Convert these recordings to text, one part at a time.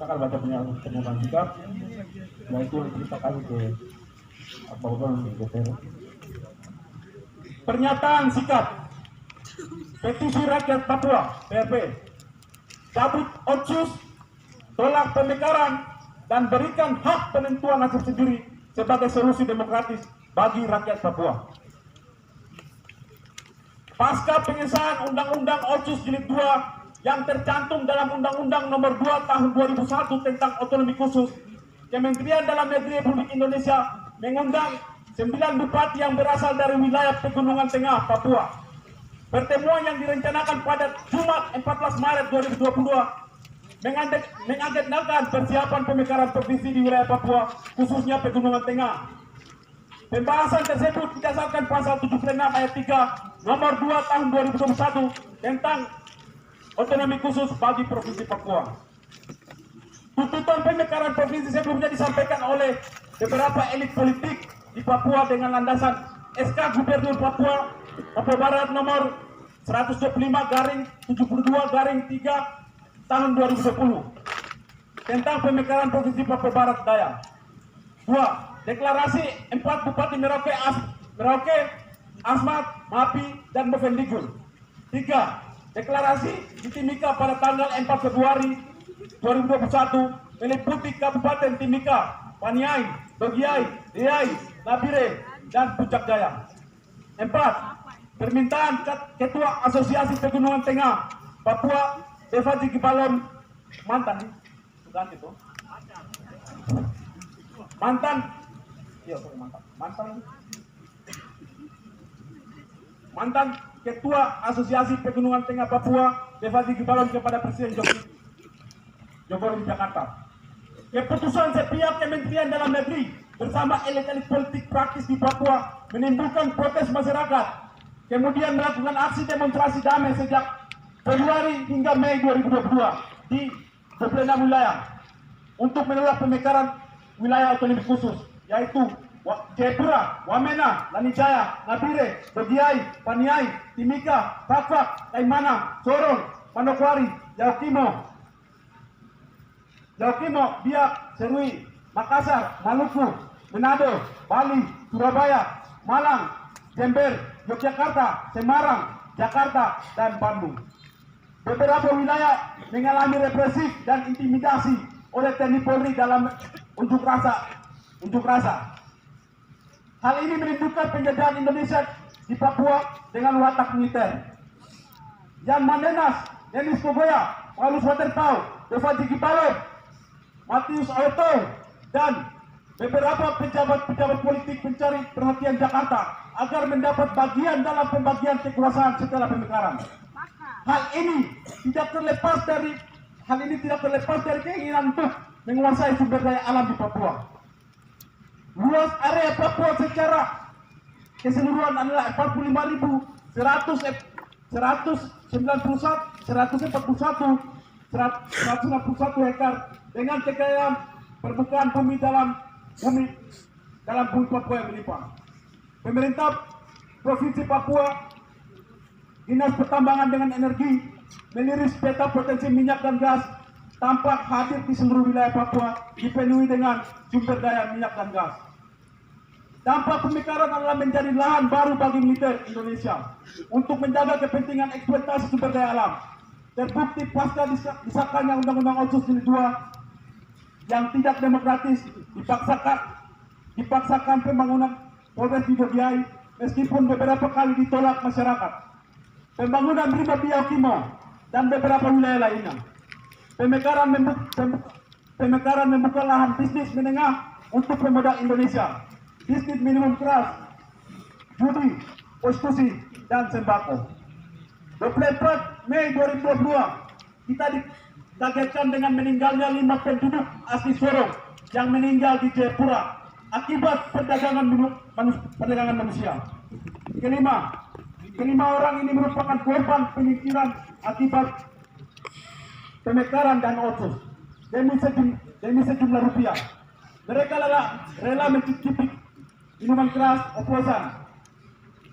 silakan baca pernyataan sikap. Setelah itu kita kasih ke Pak Bogor untuk DPR. Pernyataan sikap petisi rakyat Papua (PRP), cabut Otsus, tolak pemekaran, dan berikan hak penentuan nasib sendiri sebagai solusi demokratis bagi rakyat Papua. Pasca pengesahan Undang-Undang Otsus Jilid 2 yang tercantum dalam Undang-Undang Nomor 2 Tahun 2001 tentang otonomi khusus, Kementerian Dalam Negeri Republik Indonesia mengundang 9 bupati yang berasal dari wilayah Pegunungan Tengah, Papua. Pertemuan yang direncanakan pada Jumat 14 Maret 2022 mengagendakan persiapan pemekaran provinsi di wilayah Papua, khususnya Pegunungan Tengah. Pembahasan tersebut didasarkan pasal 76 ayat 3 nomor 2 tahun 2021 tentang otonomi khusus bagi Provinsi Papua. Tuntutan pemekaran provinsi sebelumnya disampaikan oleh beberapa elit politik di Papua dengan landasan SK Gubernur Papua Barat nomor 125/72/3 tahun 2010 tentang pemekaran Provinsi Papua Barat Daya. 2. Deklarasi 4 Bupati Merauke, Asmat, Mapi, dan Bovendigul. 3. Deklarasi di Timika pada tanggal 4 Februari 2021 meliputi Kabupaten Timika, Paniai, Dogiai, Riai, Nabire, dan Puncak Jaya. 4. Permintaan Ketua Asosiasi Pegunungan Tengah Papua Devaji Kibalon mantan Ketua Asosiasi Pegunungan Tengah Papua Devaji Kibalon kepada Presiden Jokowi Jakarta. Keputusan sepihak Kementerian Dalam Negeri bersama elit-elit politik praktis di Papua menimbulkan protes masyarakat, kemudian melakukan aksi demonstrasi damai sejak Februari hingga Mei 2022 di 26 wilayah untuk menolak pemekaran wilayah otonomi khusus, yaitu Jayapura, Wamena, Lanijaya, Nabire, Dogiai, Paniai, Timika, Fak, Kaimana, Sorong, Manokwari, Yaukimo, Biak, Serui, Makassar, Maluku, Manado, Bali, Surabaya, Malang, Jember, Yogyakarta, Semarang, Jakarta, dan Bandung. Beberapa wilayah mengalami represif dan intimidasi oleh TNI Polri dalam unjuk rasa. Hal ini menimbulkan penjajahan Indonesia di Papua dengan watak militer. Jan Mandenas, Denis Kogoya, Paulus Waterpau, Devaji Kibalon, Matius Auto, dan beberapa pejabat politik mencari perhatian Jakarta agar mendapat bagian dalam pembagian kekuasaan setelah pemekaran. Hal ini tidak terlepas dari keinginan untuk menguasai sumber daya alam di Papua. Luas area Papua secara keseluruhan adalah 141 hektar dengan kekayaan permukaan bumi dalam bumi Papua yang melimpah. Pemerintah Provinsi Papua, Dinas Pertambangan dengan Energi meliris peta potensi minyak dan gas tampak hadir di seluruh wilayah Papua dipenuhi dengan sumber daya minyak dan gas. Dampak pemekaran adalah menjadi lahan baru bagi militer Indonesia untuk menjaga kepentingan eksploitasi sumber daya alam. Terbukti pasca disahkannya Undang-Undang Otsus Jilid 2 yang tidak demokratis dipaksakan pembangunan Polres di Dogiai meskipun beberapa kali ditolak masyarakat. Pembangunan Rimba Biakimo dan beberapa wilayah lainnya. Pemekaran membuka lahan bisnis menengah untuk pemodal Indonesia. Bisnis minimum keras, judi, prostitusi, dan sembako. 24 Mei 2022 kita dikagetkan dengan meninggalnya 5 penduduk asli Sorong yang meninggal di Jayapura akibat perdagangan manusia. Kelima orang ini merupakan korban penyingkiran akibat pemekaran dan otsus demi sejumlah rupiah. Mereka rela mencicipi minuman keras oplosan.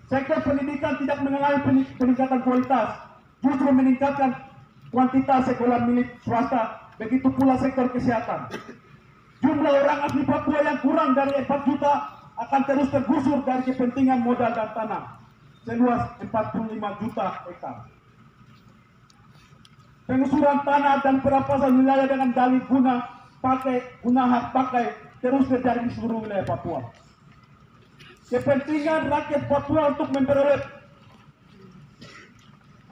Sektor pendidikan tidak mengalami peningkatan kualitas, justru meningkatkan kuantitas sekolah milik swasta begitu pula sektor kesehatan. Jumlah orang asli Papua yang kurang dari 4 juta akan terus tergusur dari kepentingan modal dan tanah seluas 45 juta hektar. Pengusuran tanah dan perampasan wilayah dengan dalih guna hak pakai terus terjadi di seluruh wilayah Papua. Kepentingan rakyat Papua untuk memperoleh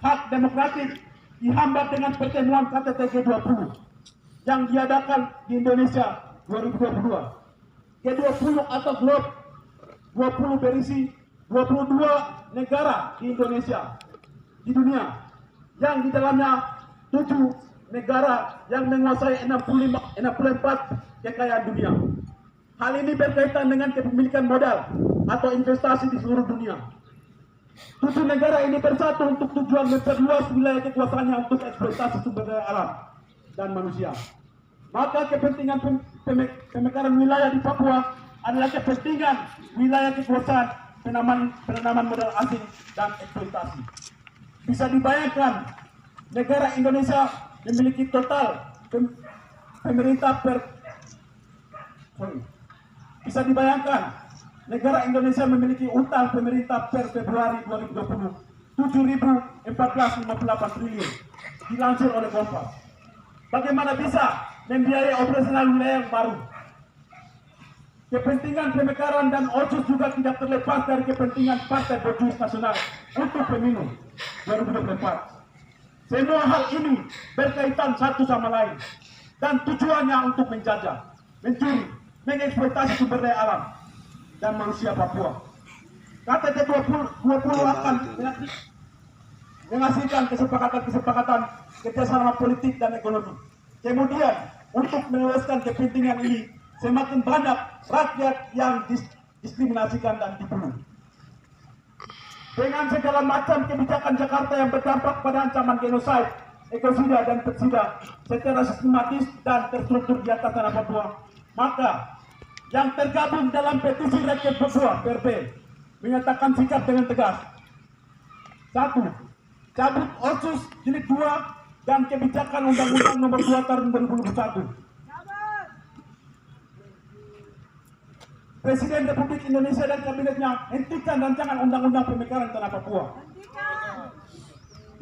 hak demokratik dihambat dengan pertemuan KTT G20 yang diadakan di Indonesia 2022. G20 atau Globe 20 berisi 22 negara di Indonesia, di dunia, yang di dalamnya 7 negara yang menguasai 64 kekayaan dunia. Hal ini berkaitan dengan kepemilikan modal atau investasi di seluruh dunia. 7 negara ini bersatu untuk tujuan memperluas wilayah kekuasaannya untuk eksploitasi sumber daya alam dan manusia. Maka kepentingan pemekaran wilayah di Papua adalah kepentingan wilayah kekuasaan penanaman modal asing dan eksploitasi. Bisa dibayangkan negara Indonesia memiliki total Bisa dibayangkan negara Indonesia memiliki utang pemerintah per Februari 2020 7.014,58 triliun dilansir oleh Kompas. Bagaimana bisa membiayai operasional wilayah yang baru? Kepentingan pemekaran dan otsus juga tidak terlepas dari kepentingan Partai Berjuang Nasional untuk pemilu 2024. Semua hal ini berkaitan satu sama lain dan tujuannya untuk menjajah, mencuri, mengeksploitasi sumber daya alam dan manusia Papua. KTT 20 akan menghasilkan kesepakatan kerjasama politik dan ekonomi. Kemudian untuk meluaskan kepentingan ini, semakin banyak rakyat yang didiskriminasikan dan dibunuh. Dengan segala macam kebijakan Jakarta yang berdampak pada ancaman genosid, ekosida dan pesida secara sistematis dan terstruktur di atas tanah Papua, maka yang tergabung dalam petisi rakyat Papua (PRP) menyatakan sikap dengan tegas. 1. Cabut Otsus Jilid 2 dan kebijakan Undang-Undang Nomor 2 Tahun 2021. Presiden Republik Indonesia dan kabinetnya hentikan rancangan Undang-Undang Pemekaran Tanah Papua.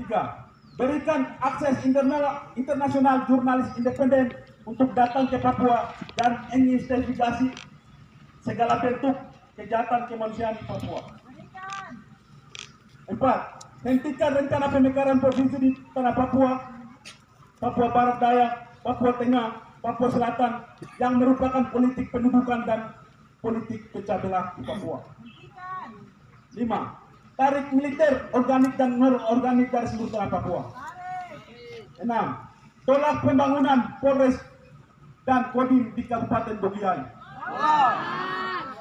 3. Berikan akses internasional jurnalis independen untuk datang ke Papua dan menginvestigasi segala bentuk kejahatan kemanusiaan di Papua. 4. Hentikan rencana pemekaran provinsi di tanah Papua, Papua Barat Daya, Papua Tengah, Papua Selatan yang merupakan politik pendudukan dan politik pecah belah di Papua. 5. Tarik militer organik dan non-organik dari seluruh tanah Papua. 6. Tolak pembangunan Polres dan Kodim di Kabupaten Bogian.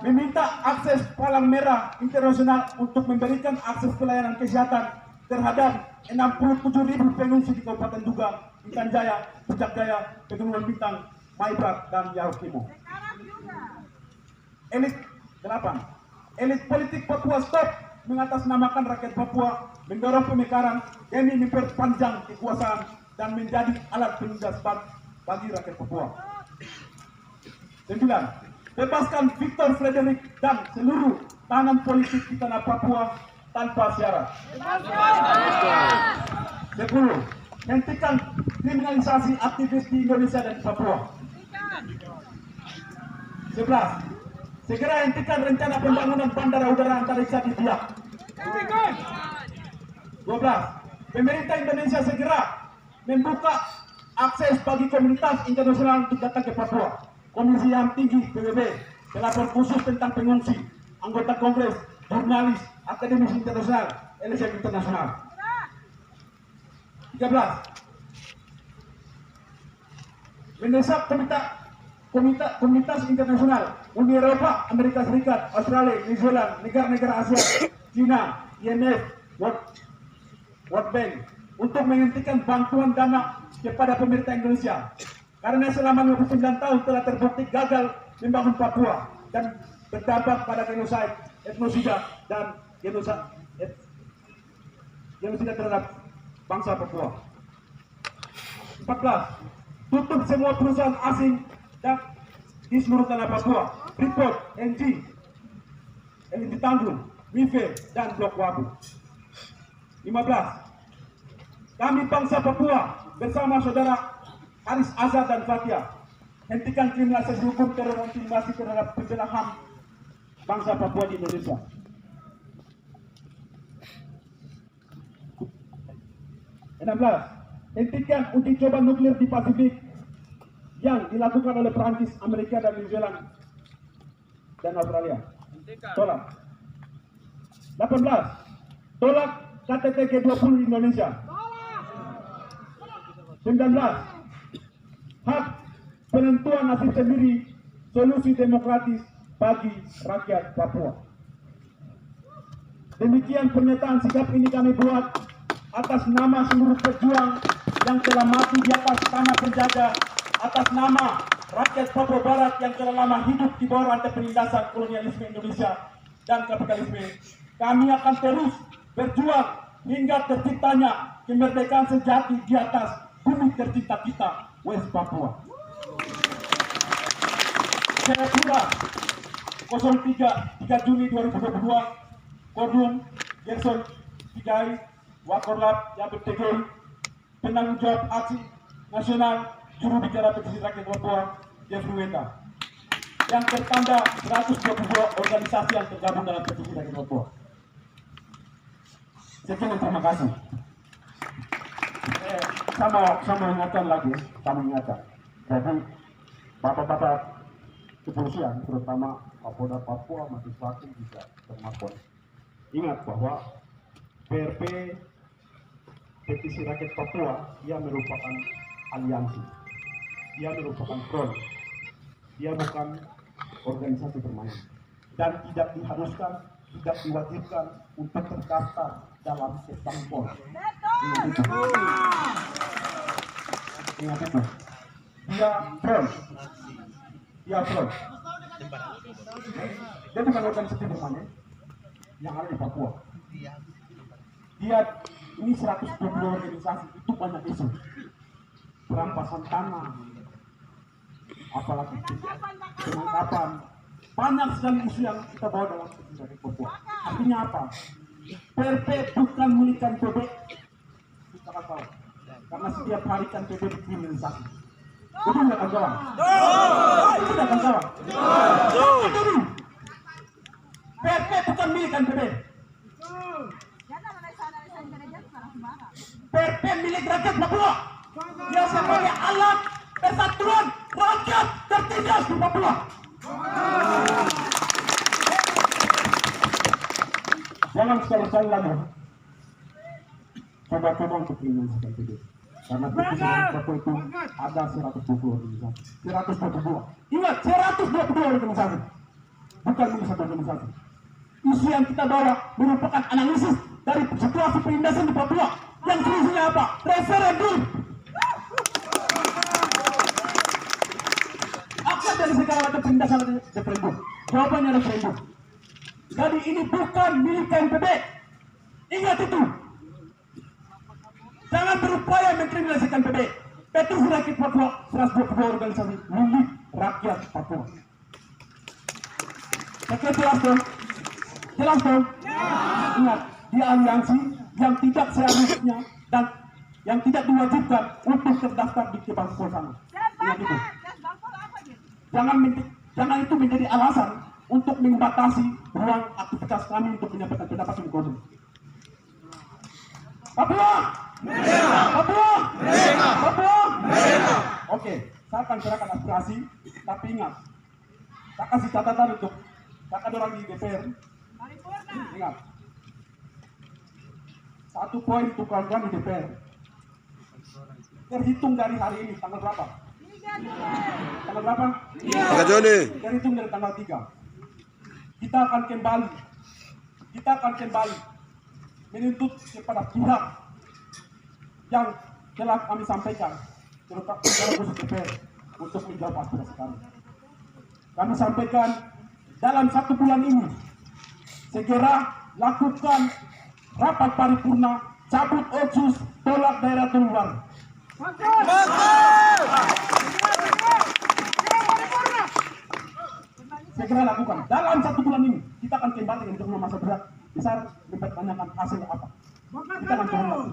Meminta akses Palang Merah Internasional untuk memberikan akses pelayanan kesehatan terhadap 67.000 pengungsi di Kabupaten Duga, Intan Jaya, Puncak Jaya, Pegunungan Bintang, Maibrat, dan Yahuk Timur. Elit 8. Elit politik Papua stop mengatasnamakan rakyat Papua, mendorong pemekaran demi memperpanjang kekuasaan dan menjadi alat penindas bagi rakyat Papua. 9. Bebaskan Victor Frederick dan seluruh tahanan politik di tanah Papua tanpa syarat. 10. Hentikan kriminalisasi aktivis di Indonesia dan Papua. 11. Segera hentikan rencana pembangunan bandara udara antariksa di Biak. 12. Pemerintah Indonesia segera membuka akses bagi komunitas internasional untuk datang ke Papua. Komisi yang tinggi PBB, pelapor khusus tentang pengungsi, anggota kongres, jurnalis, akademisi internasional, LSM internasional. 13. Mendesak komunitas internasional, Uni Eropa, Amerika Serikat, Australia, New Zealand, negara-negara Asia, China, IMF, World Bank untuk menghentikan bantuan dana kepada pemerintah Indonesia. Karena selama 29 tahun telah terbukti gagal membangun Papua dan berdampak pada genosid, etnosida dan genosida terhadap bangsa Papua. 14. tutup semua perusahaan asing dan di seluruh tanah Papua, Freeport, NG, LNG Tanjung, Mife, dan Blok Wabu. 15. Kami bangsa Papua bersama saudara Haris Azhar dan Fathia hentikan kriminalisasi hukum terhadap intimidasi terhadap pembela HAM bangsa Papua di Indonesia. 16. Hentikan uji coba nuklir di Pasifik yang dilakukan oleh Perancis, Amerika, dan New Zealand dan Australia. Tolak. 18. Tolak KTT G20 di Indonesia. 19. Hak penentuan nasib sendiri, solusi demokratis bagi rakyat Papua. Demikian pernyataan sikap ini kami buat atas nama seluruh pejuang yang telah mati di atas tanah penjajah, atas nama rakyat Papua Barat yang telah lama hidup di bawah rantai penindasan kolonialisme Indonesia dan kapitalisme. Kami akan terus berjuang hingga terciptanya kemerdekaan sejati di atas bumi tercinta kita, West Papua. Saya Pura 3 Juni 2022, Koordum Gerson Tigai Wakorlap yang bertegol penanggung jawab aksi nasional juru bicara petisi rakyat Papua Jeffrey Weta yang tertanda 122 organisasi yang tergabung dalam petisi rakyat Papua. Sekian, terima kasih. Sama ingatkan lagi, kami ingatkan. Jadi bapak-bapak kepolisian, terutama Kapolda Papua, Majelis Hakim juga termasuk. Ingat bahwa PRP petisi rakyat Papua, ia merupakan aliansi, ia merupakan front, ia bukan organisasi bermain dan tidak diharuskan, tidak diwajibkan untuk terdaftar dalam Sesangpol. Ingat itu. Dia front, dia bukan organisasi bermain yang ada di Papua. Dia ini 120 organisasi, itu banyak isu, perampasan tanah, apalagi penangkapan, banyak sekali isu yang kita bawa dalam petisi rakyat Papua. Artinya apa? PRP bukan milik PB, kita kan tahu, karena setiap hari kan PB dikriminalisasi. Betul nggak kawan? Itu nggak kawan? PRP bukan milik PB. PRP milik rakyat Papua yang sebagai alat persatuan rakyat tertindas di Papua. Jangan sekali-sekali lagi coba-coba untuk kriminalisasi PB, karena petisi Papua itu ada 120 organisasi, 122. Ingat, 122 organisasi, bukan milik satu organisasi. Isu yang kita bawa merupakan analisis dari situasi penindasan di Papua. Yang solusinya apa? Referendum. Apa dari segala macam penindasan referendum? Jawabannya referendum. Jadi ini bukan milik KNPB. Ingat itu. Jangan berupaya mengkriminalisasi PB. Petisi rakyat Papua 122 organisasi milik rakyat Papua. Saya jelas dong. Jelas dong? Ingat, di aliansi yang tidak seharusnya dan yang tidak diwajibkan untuk terdaftar di Kebangpol sana. Ingat itu. Jangan itu menjadi alasan untuk membatasi ruang aktivitas kami untuk menyampaikan pendapat di Kodim. Papua! Papua! Papua! Oke, saya akan serahkan aspirasi, tapi ingat, saya kasih catatan untuk kakak orang di DPR. Ingat, satu poin untuk kawan-kawan di DPR. Terhitung dari hari ini, tanggal berapa? Tanggal berapa? 3 Juni. Terhitung dari tanggal 3. Kita akan kembali menuntut kepada pihak yang telah kami sampaikan, terutama khusus DPR, untuk menjawab aspirasi kami. Kami sampaikan dalam 1 bulan ini segera lakukan rapat paripurna, cabut otsus, tolak daerah terluar. segera lakukan. Dalam 1 bulan ini kita akan kembali untuk masa berat besar dipertanyakan hasil apa. Kita akan turun.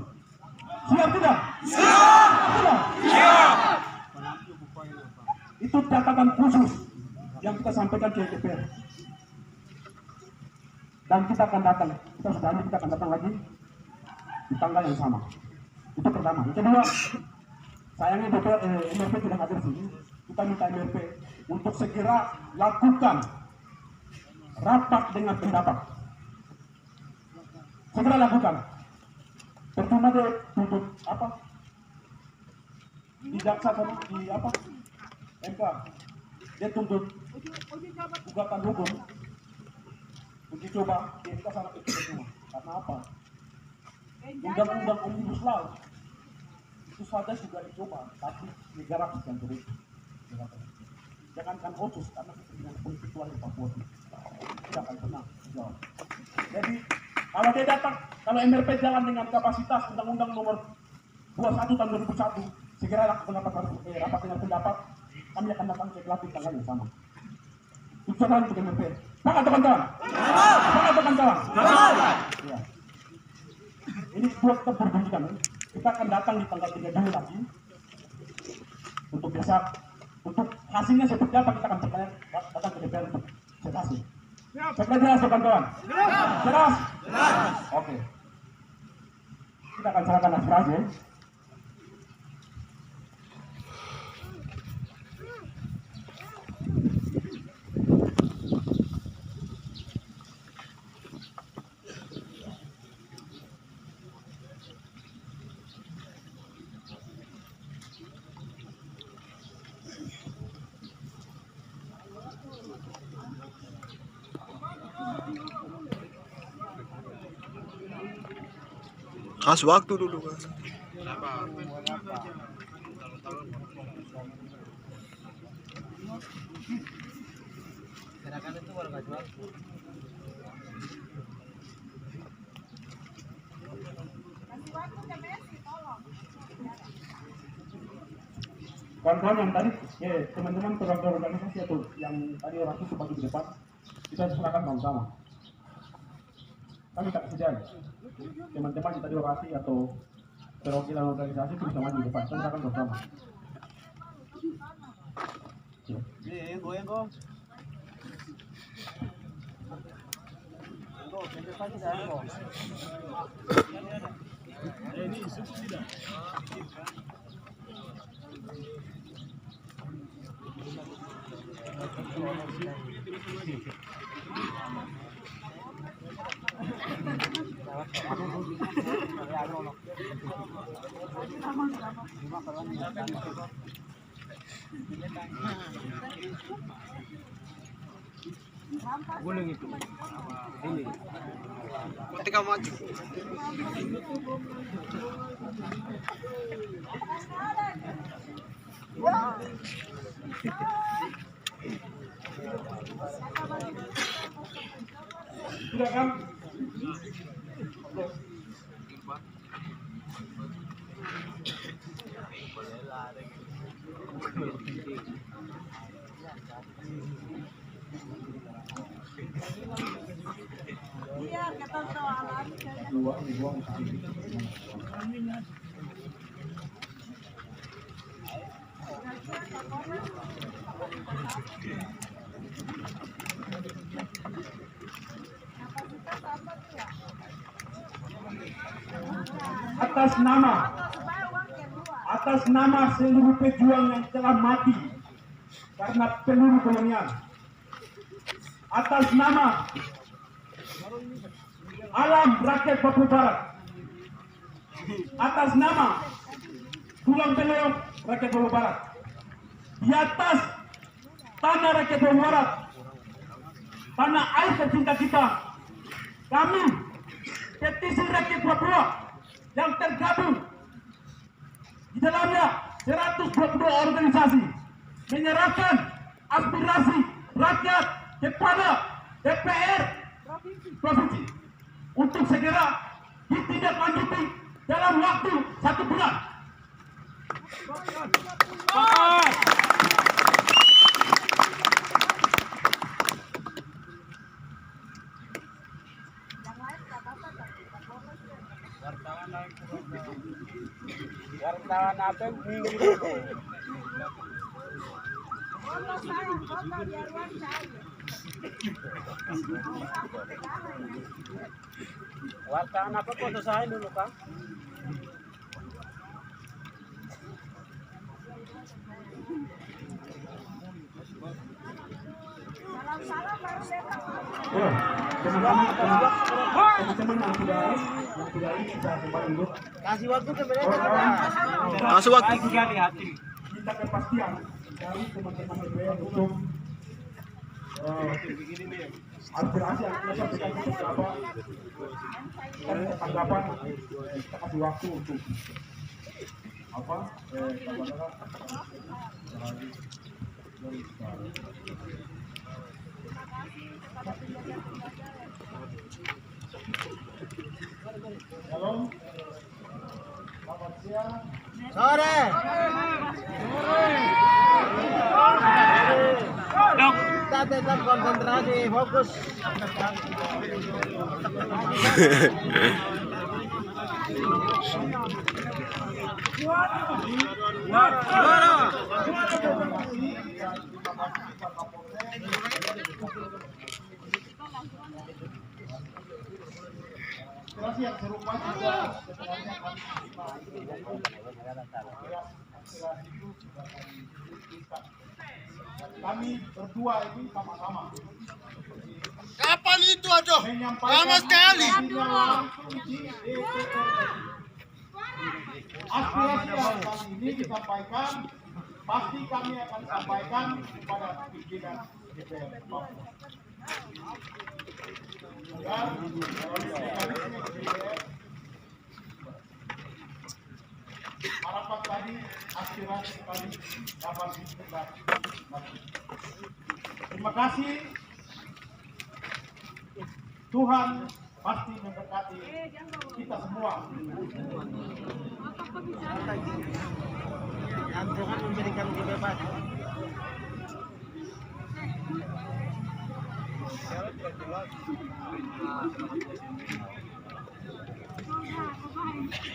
Siap tidak? Siap. Sudah? Siap. Itu catatan khusus yang kita sampaikan ke DPR. Dan kita akan datang. Kita akan datang lagi di tanggal yang sama. Itu pertama. Yang kedua, sayangnya DPR MRP tidak hadir sini. Kita minta MRP untuk segera lakukan rapat dengan pendapat. Segera lakukan. Percuma dia tuntut apa? Di jaksa sama di apa? MK. Dia tuntut gugatan hukum. Uji coba di MK sangat kecil semua. Karena apa? Undang-undang Omnibus Law itu saja juga dicoba, tapi negara sedang terus. Jangankan otus karena kepentingan politik luar di Papua tidak akan pernah dijawab. Jadi kalau dia datang, kalau MRP jalan dengan kapasitas Undang-Undang Nomor 21 tahun 2001, segera lakukan rapat dengan pendapat, kami akan datang ke Kelati tanggal yang sama. Ucapan untuk MRP. Sepakat teman-teman? Sepakat teman-teman? Ya. Ini buat kita berbunyikan. Kita akan datang di tanggal 32 lagi untuk besok. Untuk hasilnya seperti apa kita akan datang ke DPR untuk hasil. Seperti jelas teman-teman? Jelas? Oke. Kita akan serahkan aspirasi. Kas waktu dulu kan. Gerakan itu baru kasih waktu. Kawan-kawan yang tadi, teman-teman keluarga organisasi atau yang tadi orang itu bagi di depan, kita silakan sama-sama. Kami tak sedian. Teman-teman yang tadi orasi atau perwakilan organisasi itu bisa maju di depan. Kita silakan bersama. Goyang kok. Ini subsidi. Gulung itu. Ini. Ketika maju. Sudah kan? Iya, kata soalan. atas nama seluruh pejuang yang telah mati karena peluru kolonial, atas nama alam rakyat Papua Barat, atas nama tulang belok rakyat Papua Barat, di atas tanah rakyat Papua Barat, tanah air tercinta kita, kami petisi rakyat Papua yang tergabung di dalamnya 122 organisasi menyerahkan aspirasi rakyat kepada DPR provinsi untuk segera ditindaklanjuti dalam waktu 1 bulan. wartawan apa minggu dulu. Foto saya, foto biar wajar. Wartawan apa foto saya dulu Kang? Salam-salam baru datang. Ya, teman-teman yang sudah ini bisa kembali dulu. Kasih waktu ke mereka. Kasih waktu. Juga lihatin. Minta kepastian dari teman-teman DPR untuk aspirasi yang kita sampaikan itu berapa dan tanggapan kita kasih waktu untuk apa Shalom, selamat siang. Sore. Kita tetap konsentrasi, fokus. Aspirasi yang serupa juga sebenarnya kami berdua ini sama-sama Kapan itu aduh? menyampaikan Lama sekali. aspirasi yang kali ini disampaikan pasti kami akan sampaikan kepada pimpinan DPR. Agar mekanisme DPR harapan tadi aspirasi tadi dapat ditegak. Terima kasih. Tuhan pasti memberkati kita semua. Dan Tuhan memberikan kebebasan.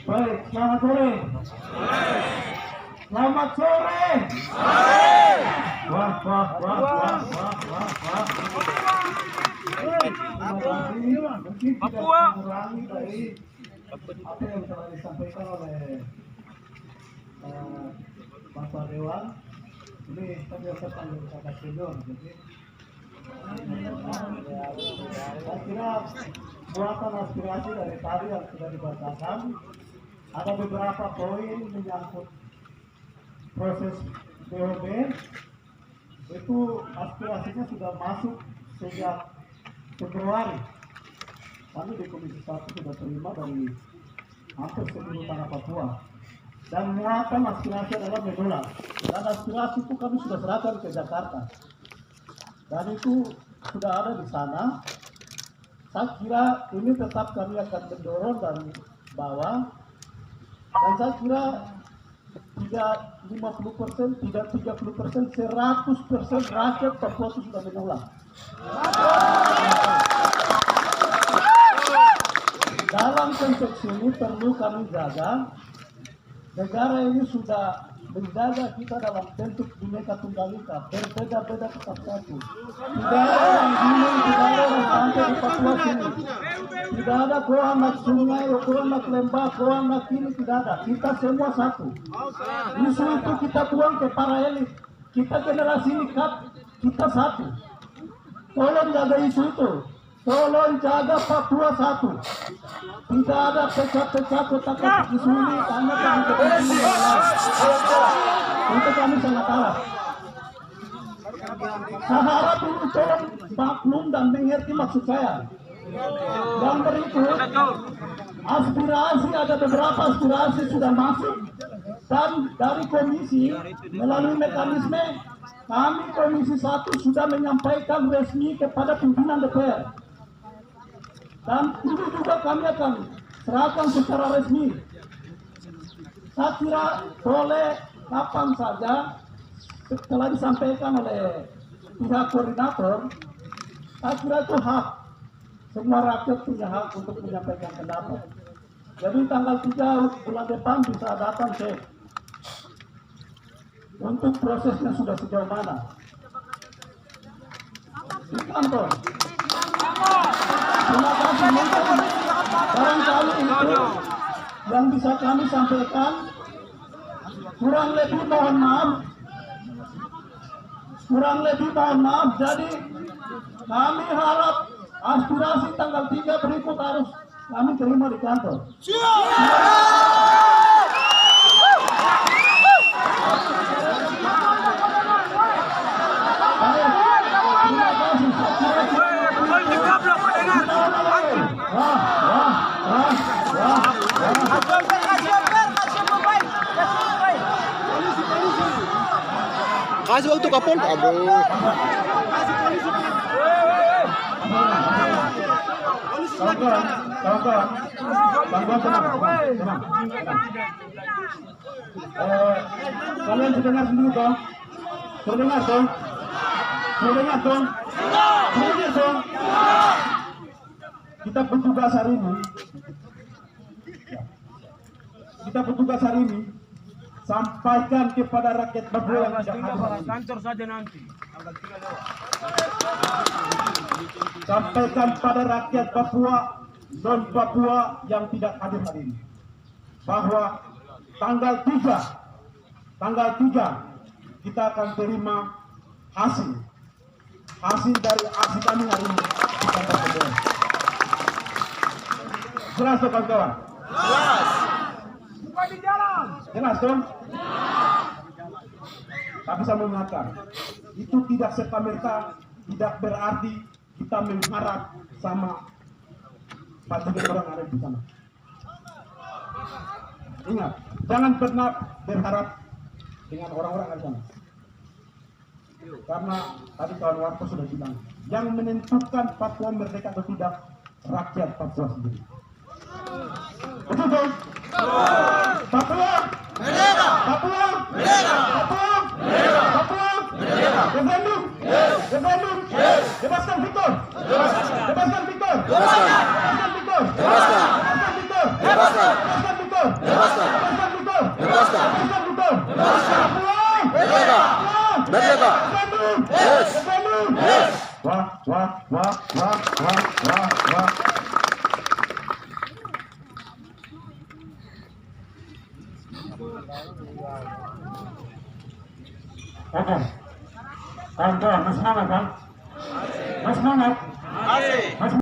Baik, selamat sore. Selamat sore. Wah. Mungkin tidak mengurangi dari apa yang telah disampaikan oleh Bapak Dewan. Ini kami akan panggil kakak senior. Jadi saya kira buatan aspirasi dari tadi yang sudah dibacakan ada beberapa poin menyangkut proses BOB itu aspirasinya sudah masuk sejak Februari. Kami di Komisi 1 sudah terima dari hampir seluruh tanah Papua dan muatan aspirasi adalah menolak dan aspirasi itu kami sudah serahkan ke Jakarta dan itu sudah ada di sana. Saya kira ini tetap kami akan mendorong dan bawa dan saya kira tidak 50%, tidak 30%, 100% rakyat Papua itu sudah menolak. Dalam konteks ini perlu kami jaga negara ini sudah menjaga kita dalam bentuk Bhinneka Tunggal Ika, berbeda-beda tetap satu. Tidak ada yang gunung, tidak ada yang pantai di Papua sini. Tidak ada kau anak sungai, kau anak lembah, kau anak ini, tidak ada. Kita semua satu. Isu itu kita buang ke para elit. Kita generasi ini kita satu. Tolong jaga isu itu. Tolong jaga Papua satu. Tidak ada pecah-pecah kotak-kotak isu ini karena kami kepentingan itu kami sangat kalah. Saya harap ini tolong maklum dan mengerti maksud saya. Yang berikut, aspirasi ada beberapa aspirasi sudah masuk dan dari komisi melalui mekanisme kami Komisi 1 sudah menyampaikan resmi kepada pimpinan DPR. Dan itu juga kami akan serahkan secara resmi. Saya kira boleh kapan saja setelah disampaikan oleh pihak koordinator, saya kira itu hak. Semua rakyat punya hak untuk menyampaikan pendapat. Jadi tanggal 3 bulan depan bisa datang ke Untuk prosesnya sudah sejauh mana? Di kantor. Terima kasih. Barangkali itu yang bisa kami sampaikan. Kurang lebih mohon maaf. Jadi kami harap aspirasi tanggal 3 berikut harus kami terima di kantor. Kasih waktu kapol. Aduh. Kalian dengar sendiri dong. Terdengar dong. Kita bertugas hari ini. Sampaikan kepada rakyat Papua yang tidak hadir. Kantor saja nanti. Sampaikan pada rakyat Papua, non Papua yang tidak hadir hari ini, bahwa tanggal 3 kita akan terima hasil dari aksi kami hari ini. Jelas tuh kawan-kawan? Jelas dong? Tapi saya mengingatkan, itu tidak serta-merta, tidak berarti kita mengharap sama pasangan orang ada di sana. Ingat, jangan pernah berharap dengan orang-orang ada di sana. Karena tadi kawan Warto sudah bilang, yang menentukan Papua merdeka atau tidak, rakyat Papua sendiri. Betul dong? Papua merdeka! Papua merdeka! Papua merdeka! Papua merdeka! Referendum! Referendum! Bebaskan Victor! Bebaskan Victor! Bebaskan Victor! Bebaskan Victor! Bebaskan Victor! Bebaskan Victor! Bebaskan Victor! Papua merdeka! Merdeka. Referendum! Yes. Referendum! Yes. Wah. Oke, kawan-kawan, masih semangat kan? Masih semangat? Masih.